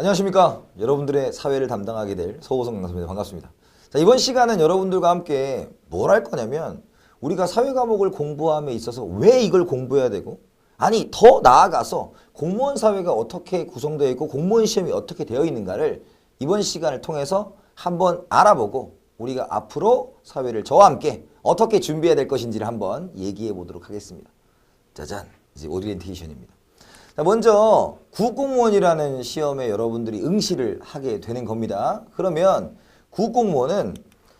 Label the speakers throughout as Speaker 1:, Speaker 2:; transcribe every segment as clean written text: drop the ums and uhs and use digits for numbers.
Speaker 1: 안녕하십니까. 여러분들의 사회를 담당하게 될 서호성 강사입니다. 반갑습니다. 자, 이번 시간은 여러분들과 함께 뭘 할 거냐면 우리가 사회 과목을 공부함에 있어서 왜 이걸 공부해야 되고, 아니 더 나아가서 공무원 사회가 어떻게 구성되어 있고 공무원 시험이 어떻게 되어 있는가를 이번 시간을 통해서 한번 알아보고 우리가 앞으로 사회를 저와 함께 어떻게 준비해야 될 것인지를 한번 얘기해 보도록 하겠습니다. 짜잔, 이제 오리엔테이션입니다. 자, 먼저 구급공무원이라는 시험에 여러분들이 응시를 하게 되는 겁니다. 그러면 구급공무원은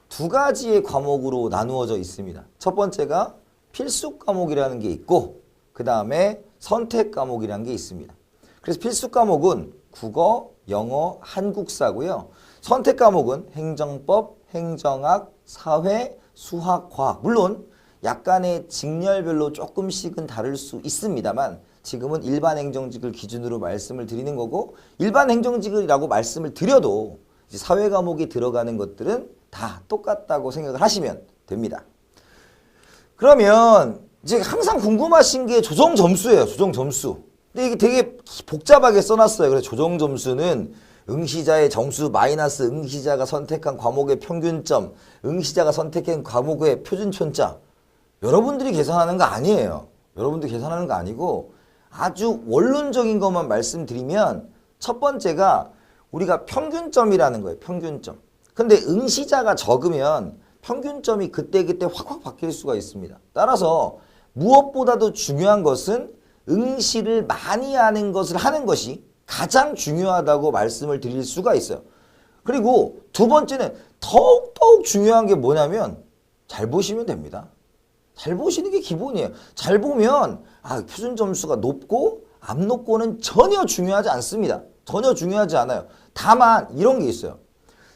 Speaker 1: 두 가지의 과목으로 나누어져 있습니다. 첫 번째가 필수 과목이라는 게 있고, 그 다음에 선택 과목이라는 게 있습니다. 그래서 필수 과목은 국어, 영어, 한국사고요. 선택 과목은 행정법, 행정학, 사회, 수학, 과학. 물론 약간의 직렬별로 조금씩은 다를 수 있습니다만 지금은 일반 행정직을 기준으로 말씀을 드리는 거고, 일반 행정직이라고 말씀을 드려도 이제 사회 과목이 들어가는 것들은 다 똑같다고 생각을 하시면 됩니다. 그러면 이제 항상 궁금하신 게 조정 점수예요. 조정 점수. 근데 이게 되게 복잡하게 써놨어요. 그래서 조정 점수는 응시자의 점수 마이너스 응시자가 선택한 과목의 평균점, 응시자가 선택한 과목의 표준천자. 여러분들이 계산하는 거 아니에요. 여러분들이 계산하는 거 아니고 아주 원론적인 것만 말씀드리면, 첫 번째가 우리가 평균점이라는 거예요. 평균점. 근데 응시자가 적으면 평균점이 그때그때 확확 바뀔 수가 있습니다. 따라서 무엇보다도 중요한 것은 응시를 많이 하는 것을 하는 것이 가장 중요하다고 말씀을 드릴 수가 있어요. 그리고 두 번째는 더욱 중요한 게 뭐냐면 잘 보시면 됩니다. 잘 보시는 게 기본이에요. 잘 보면 표준 점수가 높고 안 높고는 전혀 중요하지 않습니다. 전혀 중요하지 않아요. 다만 이런 게 있어요.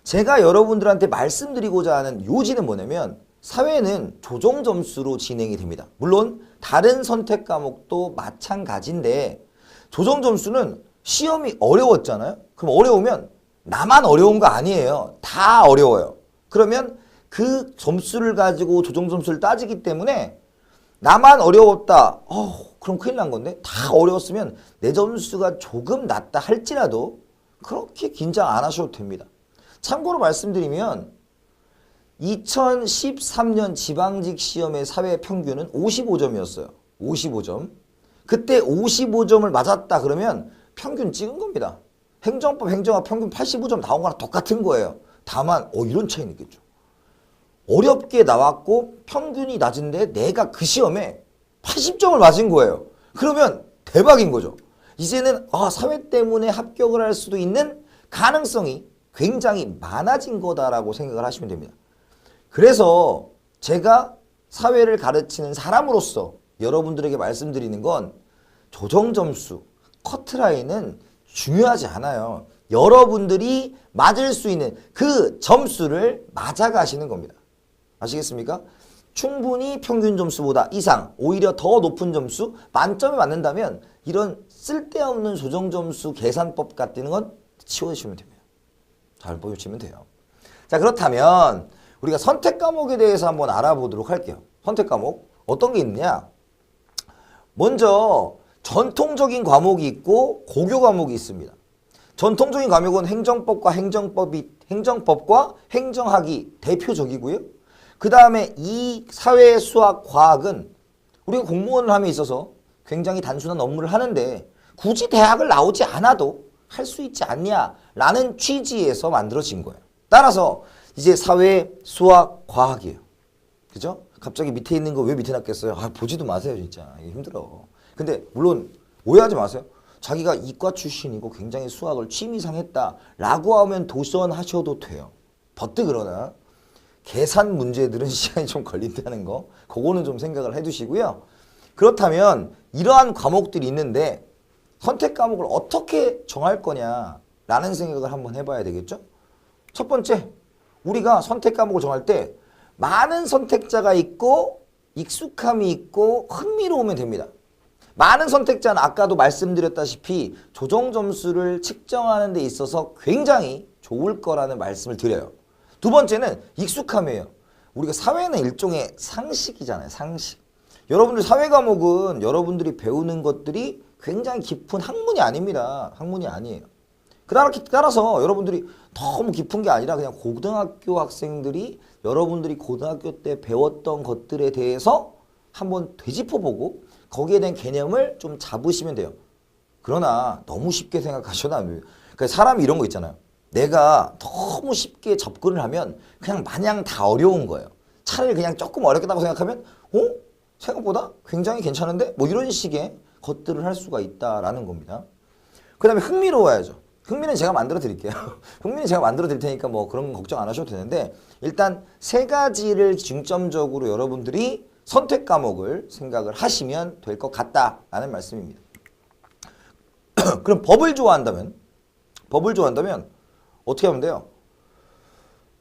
Speaker 1: 제가 여러분들한테 말씀드리고자 하는 요지는 뭐냐면 사회는 조정 점수로 진행이 됩니다. 물론 다른 선택 과목도 마찬가지인데 조정 점수는 시험이 어려웠잖아요. 그럼 어려우면 나만 어려운 거 아니에요. 다 어려워요. 그러면 그 점수를 가지고 조정 점수를 따지기 때문에 나만 어려웠다. 그럼 큰일 난 건데, 다 어려웠으면 내 점수가 조금 낮다 할지라도 그렇게 긴장 안 하셔도 됩니다. 참고로 말씀드리면 2013년 지방직 시험의 사회 평균은 55점이었어요. 55점. 그때 55점을 맞았다 그러면 평균 찍은 겁니다. 행정법, 행정학 평균 85점 나온 거랑 똑같은 거예요. 다만 이런 차이는 있겠죠. 어렵게 나왔고 평균이 낮은데 내가 그 시험에 80점을 맞은 거예요. 그러면 대박인 거죠. 이제는 사회 때문에 합격을 할 수도 있는 가능성이 굉장히 많아진 거다라고 생각을 하시면 됩니다. 그래서 제가 사회를 가르치는 사람으로서 여러분들에게 말씀드리는 건 조정 점수, 커트라인은 중요하지 않아요. 여러분들이 맞을 수 있는 그 점수를 맞아가시는 겁니다. 아시겠습니까? 충분히 평균 점수보다 이상, 오히려 더 높은 점수, 만점에 맞는다면 이런 쓸데없는 조정 점수 계산법 같은 건 치워주시면 됩니다. 잘 보여주시면 돼요. 자, 그렇다면 우리가 선택 과목에 대해서 한번 알아보도록 할게요. 선택 과목 어떤 게 있느냐? 먼저 전통적인 과목이 있고 고교 과목이 있습니다. 전통적인 과목은 행정법과 행정학이 대표적이고요. 그 다음에 이 사회, 수학, 과학은 우리가 공무원을 함에 있어서 굉장히 단순한 업무를 하는데 굳이 대학을 나오지 않아도 할 수 있지 않냐라는 취지에서 만들어진 거예요. 따라서 이제 사회, 수학, 과학이에요. 그죠? 갑자기 밑에 있는 거 왜 밑에 놨겠어요? 보지도 마세요, 진짜. 이게 힘들어. 근데 물론 오해하지 마세요. 자기가 이과 출신이고 굉장히 수학을 취미상 했다라고 하면 도전하셔도 돼요. 그러나 계산 문제들은 시간이 좀 걸린다는 거, 그거는 좀 생각을 해두시고요. 그렇다면 이러한 과목들이 있는데 선택 과목을 어떻게 정할 거냐라는 생각을 한번 해봐야 되겠죠? 첫 번째, 우리가 선택 과목을 정할 때 많은 선택자가 있고 익숙함이 있고 흥미로우면 됩니다. 많은 선택자는 아까도 말씀드렸다시피 조정 점수를 측정하는 데 있어서 굉장히 좋을 거라는 말씀을 드려요. 두 번째는 익숙함이에요. 우리가 사회는 일종의 상식이잖아요. 상식. 여러분들 사회 과목은 여러분들이 배우는 것들이 굉장히 깊은 학문이 아닙니다. 학문이 아니에요. 따라서 여러분들이 너무 깊은 게 아니라 그냥 고등학교 학생들이 여러분들이 고등학교 때 배웠던 것들에 대해서 한번 되짚어보고 거기에 대한 개념을 좀 잡으시면 돼요. 그러나 너무 쉽게 생각하셔도 안 돼요. 그러니까 사람이 이런 거 있잖아요. 내가 너무 쉽게 접근을 하면 그냥 마냥 다 어려운 거예요. 차라리 그냥 조금 어렵겠다고 생각하면 생각보다 굉장히 괜찮은데? 뭐 이런 식의 것들을 할 수가 있다라는 겁니다. 그 다음에 흥미로워야죠. 흥미는 제가 만들어 드릴게요. 흥미는 제가 만들어 드릴 테니까 뭐 그런 건 걱정 안 하셔도 되는데 일단 세 가지를 중점적으로 여러분들이 선택 과목을 생각을 하시면 될 것 같다라는 말씀입니다. 그럼 법을 좋아한다면 어떻게 하면 돼요?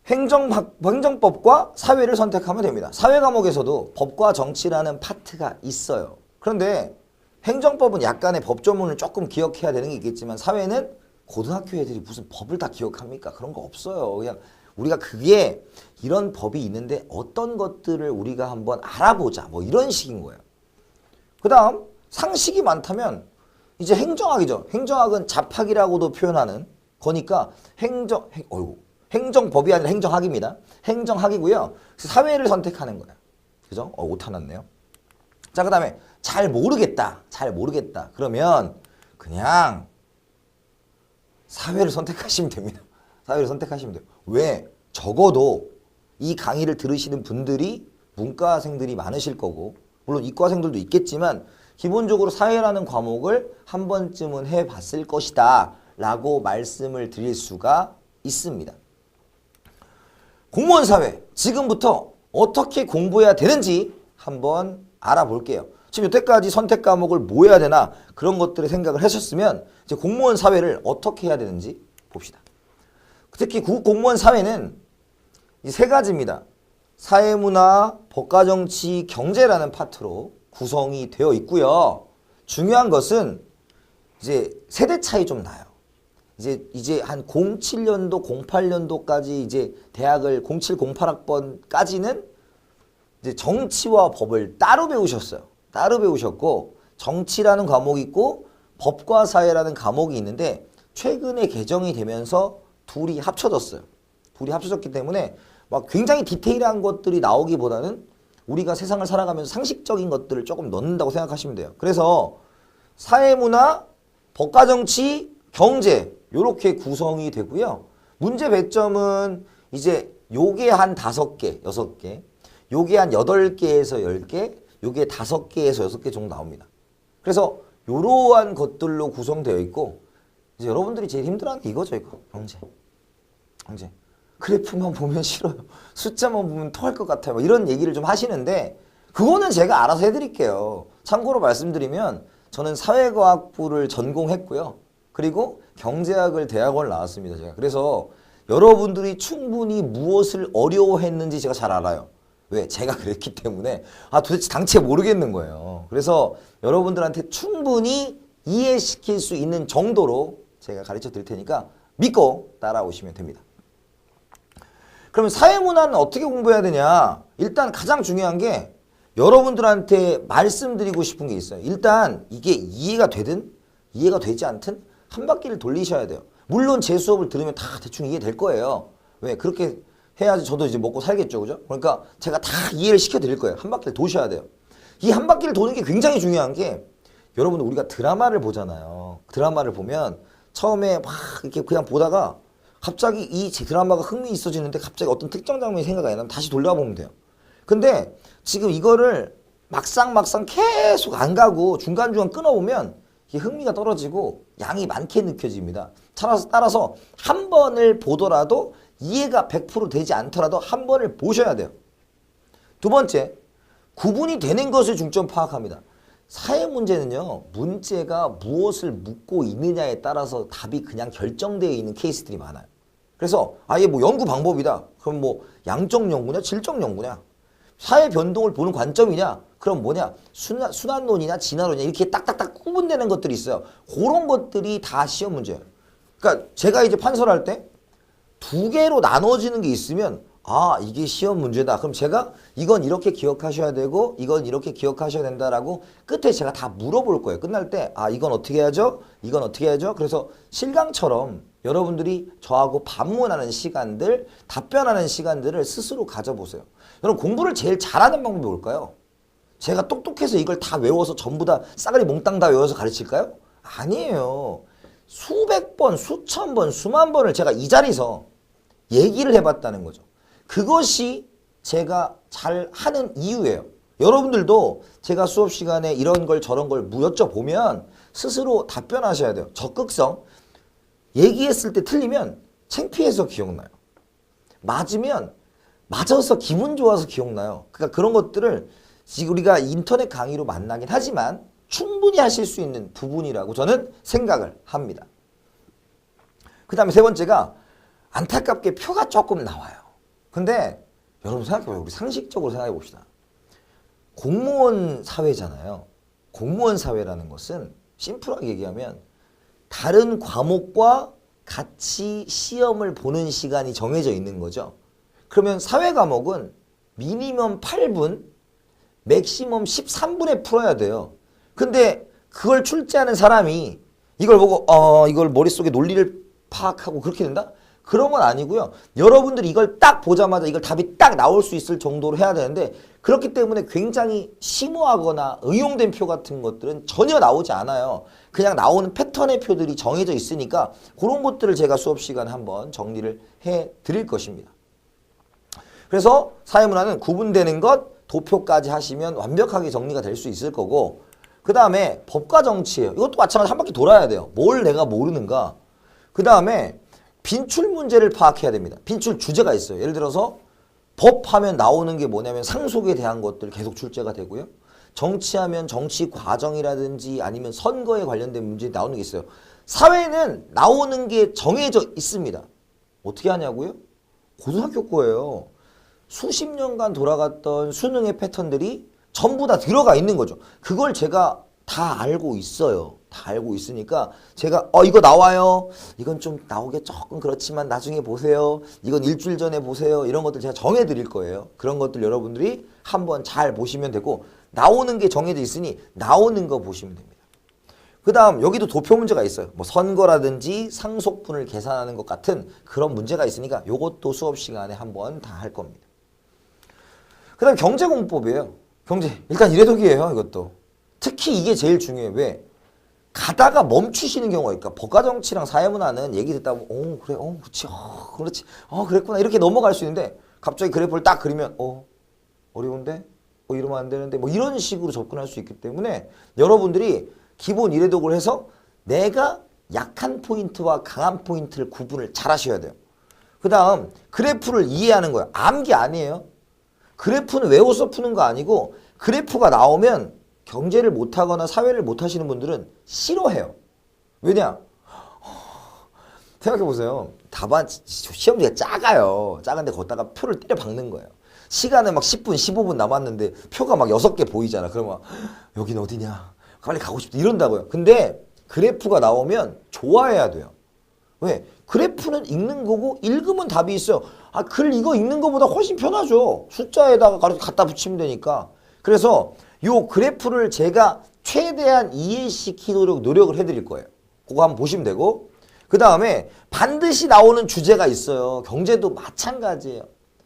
Speaker 1: 행정법과 사회를 선택하면 됩니다. 사회 과목에서도 법과 정치라는 파트가 있어요. 그런데 행정법은 약간의 법조문을 조금 기억해야 되는 게 있겠지만 사회는 고등학교 애들이 무슨 법을 다 기억합니까? 그런 거 없어요. 그냥 우리가 그게 이런 법이 있는데 어떤 것들을 우리가 한번 알아보자. 뭐 이런 식인 거예요. 그 다음 상식이 많다면 이제 행정학이죠. 행정학은 잡학이라고도 표현하는 거니까 행정법이 아니라 행정학입니다. 행정학이고요. 사회를 선택하는 거예요. 그죠? 오타 났네요. 자, 그 다음에 잘 모르겠다. 그러면 그냥 사회를 선택하시면 됩니다. 사회를 선택하시면 돼요. 왜? 적어도 이 강의를 들으시는 분들이 문과생들이 많으실 거고 물론 이과생들도 있겠지만 기본적으로 사회라는 과목을 한 번쯤은 해봤을 것이다 라고 말씀을 드릴 수가 있습니다. 공무원 사회, 지금부터 어떻게 공부해야 되는지 한번 알아볼게요. 지금 여태까지 선택 과목을 뭐 해야 되나 그런 것들을 생각을 하셨으면 이제 공무원 사회를 어떻게 해야 되는지 봅시다. 특히 공무원 사회는 이 세 가지입니다. 사회문화, 법과정치, 경제라는 파트로 구성이 되어 있고요. 중요한 것은 이제 세대 차이 좀 나요. 이제 한 07년도, 08년도까지 이제 대학을 07, 08학번까지는 이제 정치와 법을 따로 배우셨어요. 따로 배우셨고 정치라는 과목이 있고 법과 사회라는 과목이 있는데 최근에 개정이 되면서 둘이 합쳐졌어요. 둘이 합쳐졌기 때문에 막 굉장히 디테일한 것들이 나오기보다는 우리가 세상을 살아가면서 상식적인 것들을 조금 넣는다고 생각하시면 돼요. 그래서 사회문화, 법과정치, 경제 이렇게 구성이 되고요. 문제 배점은 이제 요게 한 5개, 6개, 요게 한 8개에서 10개, 요게 5개에서 6개 정도 나옵니다. 그래서 이러한 것들로 구성되어 있고 이제 여러분들이 제일 힘들어하는 게 이거죠. 이거 경제. 그래프만 보면 싫어요. 숫자만 보면 토할 것 같아요. 이런 얘기를 좀 하시는데 그거는 제가 알아서 해드릴게요. 참고로 말씀드리면 저는 사회과학부를 전공했고요. 그리고 경제학을 대학원을 나왔습니다. 제가. 그래서 여러분들이 충분히 무엇을 어려워했는지 제가 잘 알아요. 왜? 제가 그랬기 때문에 도대체 당최 모르겠는 거예요. 그래서 여러분들한테 충분히 이해시킬 수 있는 정도로 제가 가르쳐 드릴 테니까 믿고 따라오시면 됩니다. 그러면 사회문화는 어떻게 공부해야 되냐? 일단 가장 중요한 게 여러분들한테 말씀드리고 싶은 게 있어요. 일단 이게 이해가 되든 이해가 되지 않든 한 바퀴를 돌리셔야 돼요. 물론 제 수업을 들으면 다 대충 이해될 거예요. 왜? 그렇게 해야지 저도 이제 먹고 살겠죠. 그죠? 그러니까 제가 다 이해를 시켜드릴 거예요. 한 바퀴를 도셔야 돼요. 이 한 바퀴를 도는 게 굉장히 중요한 게 여러분들 우리가 드라마를 보잖아요. 드라마를 보면 처음에 막 이렇게 그냥 보다가 갑자기 이 드라마가 흥미있어지는데 갑자기 어떤 특정 장면이 생각이 안 나면 다시 돌려보면 돼요. 근데 지금 이거를 막상 계속 안 가고 중간중간 끊어보면 이게 흥미가 떨어지고 양이 많게 느껴집니다. 따라서 한 번을 보더라도 이해가 100% 되지 않더라도 한 번을 보셔야 돼요. 두 번째, 구분이 되는 것을 중점 파악합니다. 사회 문제는요, 문제가 무엇을 묻고 있느냐에 따라서 답이 그냥 결정되어 있는 케이스들이 많아요. 그래서 아예 뭐 연구 방법이다. 그럼 뭐 양적 연구냐, 질적 연구냐, 사회 변동을 보는 관점이냐, 그럼 뭐냐, 순환론이냐, 진화론이냐 이렇게 딱딱딱 구분되는 것들이 있어요. 그런 것들이 다 시험 문제예요. 그러니까 제가 이제 판설할 때 두 개로 나눠지는 게 있으면 이게 시험 문제다. 그럼 제가 이건 이렇게 기억하셔야 되고 이건 이렇게 기억하셔야 된다라고 끝에 제가 다 물어볼 거예요. 끝날 때 이건 어떻게 해야죠? 이건 어떻게 해야죠? 그래서 실강처럼 여러분들이 저하고 반문하는 시간들, 답변하는 시간들을 스스로 가져보세요. 여러분 공부를 제일 잘하는 방법이 뭘까요? 제가 똑똑해서 이걸 다 외워서 전부 다 싸그리 몽땅 다 외워서 가르칠까요? 아니에요. 수백 번, 수천 번, 수만 번을 제가 이 자리에서 얘기를 해봤다는 거죠. 그것이 제가 잘하는 이유예요. 여러분들도 제가 수업 시간에 이런 걸 저런 걸 여쭤보면 스스로 답변하셔야 돼요. 적극성. 얘기했을 때 틀리면 창피해서 기억나요. 맞으면 맞아서 기분 좋아서 기억나요. 그러니까 그런 것들을 지금 우리가 인터넷 강의로 만나긴 하지만 충분히 하실 수 있는 부분이라고 저는 생각을 합니다. 그 다음에 세 번째가 안타깝게 표가 조금 나와요. 근데 여러분 생각해봐요. 우리 상식적으로 생각해 봅시다. 공무원 사회잖아요. 공무원 사회라는 것은 심플하게 얘기하면 다른 과목과 같이 시험을 보는 시간이 정해져 있는 거죠. 그러면 사회 과목은 미니멈 8분, 맥시멈 13분에 풀어야 돼요. 근데 그걸 출제하는 사람이 이걸 보고 이걸 머릿속에 논리를 파악하고 그렇게 된다? 그런 건 아니고요. 여러분들이 이걸 딱 보자마자 이걸 답이 딱 나올 수 있을 정도로 해야 되는데 그렇기 때문에 굉장히 심오하거나 응용된 표 같은 것들은 전혀 나오지 않아요. 그냥 나오는 패턴의 표들이 정해져 있으니까 그런 것들을 제가 수업 시간에 한번 정리를 해 드릴 것입니다. 그래서 사회문화는 구분되는 것, 도표까지 하시면 완벽하게 정리가 될 수 있을 거고 그 다음에 법과 정치예요. 이것도 마찬가지로 한 바퀴 돌아야 돼요. 뭘 내가 모르는가. 그 다음에 빈출 문제를 파악해야 됩니다. 빈출 주제가 있어요. 예를 들어서 법하면 나오는 게 뭐냐면 상속에 대한 것들 계속 출제가 되고요. 정치하면 정치 과정이라든지 아니면 선거에 관련된 문제 나오는 게 있어요. 사회는 나오는 게 정해져 있습니다. 어떻게 하냐고요? 고등학교 거예요. 수십 년간 돌아갔던 수능의 패턴들이 전부 다 들어가 있는 거죠. 그걸 제가 다 알고 있어요. 다 알고 있으니까 제가 이거 나와요. 이건 좀 나오기 조금 그렇지만 나중에 보세요. 이건 일주일 전에 보세요. 이런 것들 제가 정해 드릴 거예요. 그런 것들 여러분들이 한번 잘 보시면 되고 나오는 게 정해져 있으니 나오는 거 보시면 됩니다. 그 다음 여기도 도표 문제가 있어요. 뭐 선거라든지 상속분을 계산하는 것 같은 그런 문제가 있으니까 이것도 수업 시간에 한번 다 할 겁니다. 그 다음 경제공법이에요. 경제. 일단 이래독이에요. 이것도. 특히 이게 제일 중요해요. 왜? 가다가 멈추시는 경우가 있으니까 법과정치랑 사회문화는 얘기 듣다 보면 그래 그렇지 그렇지 그랬구나 이렇게 넘어갈 수 있는데 갑자기 그래프를 딱 그리면 어려운데 이러면 안 되는데 뭐 이런 식으로 접근할 수 있기 때문에 여러분들이 기본 이래독을 해서 내가 약한 포인트와 강한 포인트를 구분을 잘 하셔야 돼요. 그 다음 그래프를 이해하는 거예요. 암기 아니에요. 그래프는 외워서 푸는 거 아니고 그래프가 나오면 경제를 못하거나 사회를 못하시는 분들은 싫어해요. 왜냐? 생각해보세요. 답안 시험지가 작아요. 작은데 거기다가 표를 때려 박는 거예요. 시간은 막 10분, 15분 남았는데 표가 막 6개 보이잖아. 그러면 여긴 어디냐? 빨리 가고 싶다. 이런다고요. 근데 그래프가 나오면 좋아해야 돼요. 왜? 그래프는 읽는 거고 읽으면 답이 있어요. 글 이거 읽는 것보다 훨씬 편하죠. 숫자에다가 갖다 붙이면 되니까. 그래서 요 그래프를 제가 최대한 이해시키도록 노력을 해드릴 거예요. 그거 한번 보시면 되고 그 다음에 반드시 나오는 주제가 있어요. 경제도 마찬가지예요.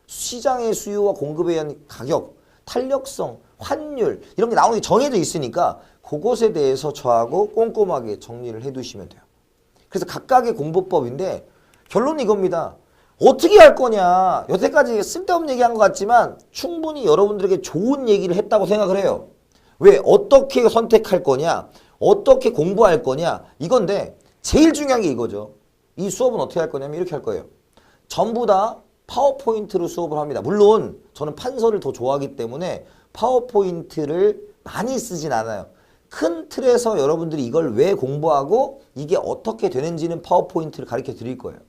Speaker 1: 시장의 수요와 공급에 의한 가격, 탄력성, 환율 이런 게 나오는 게 정해져 있으니까 그것에 대해서 저하고 꼼꼼하게 정리를 해두시면 돼요. 그래서 각각의 공부법인데 결론은 이겁니다. 어떻게 할 거냐. 여태까지 쓸데없는 얘기한 것 같지만 충분히 여러분들에게 좋은 얘기를 했다고 생각을 해요. 왜? 어떻게 선택할 거냐. 어떻게 공부할 거냐. 이건데 제일 중요한 게 이거죠. 이 수업은 어떻게 할 거냐면 이렇게 할 거예요. 전부 다 파워포인트로 수업을 합니다. 물론 저는 판서를 더 좋아하기 때문에 파워포인트를 많이 쓰진 않아요. 큰 틀에서 여러분들이 이걸 왜 공부하고 이게 어떻게 되는지는 파워포인트를 가르쳐 드릴 거예요.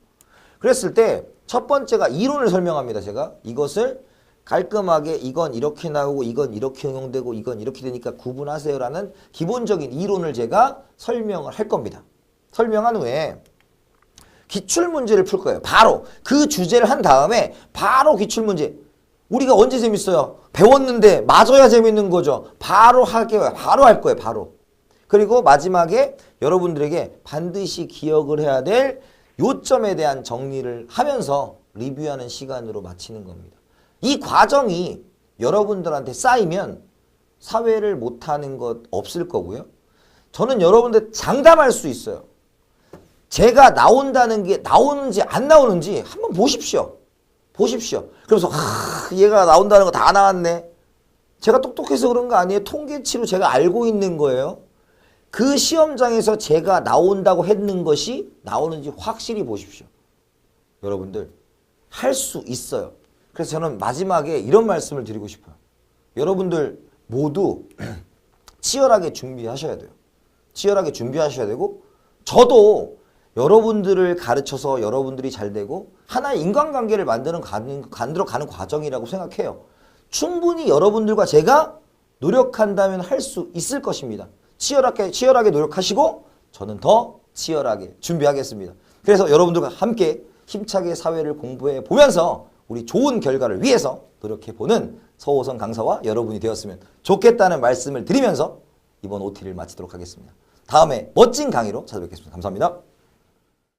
Speaker 1: 그랬을 때 첫 번째가 이론을 설명합니다. 제가 이것을 깔끔하게 이건 이렇게 나오고 이건 이렇게 응용되고 이건 이렇게 되니까 구분하세요라는 기본적인 이론을 제가 설명을 할 겁니다. 설명한 후에 기출문제를 풀 거예요. 바로 그 주제를 한 다음에 바로 기출문제. 우리가 언제 재밌어요? 배웠는데 맞아야 재밌는 거죠. 바로 할게요. 바로 할 거예요. 바로. 그리고 마지막에 여러분들에게 반드시 기억을 해야 될 요점에 대한 정리를 하면서 리뷰하는 시간으로 마치는 겁니다. 이 과정이 여러분들한테 쌓이면 사회를 못하는 것 없을 거고요. 저는 여러분들 장담할 수 있어요. 제가 나온다는 게 나오는지 안 나오는지 한번 보십시오. 보십시오. 그래서 얘가 나온다는 거 다 나왔네. 제가 똑똑해서 그런 거 아니에요. 통계치로 제가 알고 있는 거예요. 그 시험장에서 제가 나온다고 했는 것이 나오는지 확실히 보십시오. 여러분들 할 수 있어요. 그래서 저는 마지막에 이런 말씀을 드리고 싶어요. 여러분들 모두 치열하게 준비하셔야 돼요. 치열하게 준비하셔야 되고 저도 여러분들을 가르쳐서 여러분들이 잘 되고 하나의 인간관계를 만들어가는 과정이라고 생각해요. 충분히 여러분들과 제가 노력한다면 할 수 있을 것입니다. 치열하게 노력하시고 저는 더 치열하게 준비하겠습니다. 그래서 여러분들과 함께 힘차게 사회를 공부해 보면서 우리 좋은 결과를 위해서 노력해보는 서호선 강사와 여러분이 되었으면 좋겠다는 말씀을 드리면서 이번 OT를 마치도록 하겠습니다. 다음에 멋진 강의로 찾아뵙겠습니다. 감사합니다.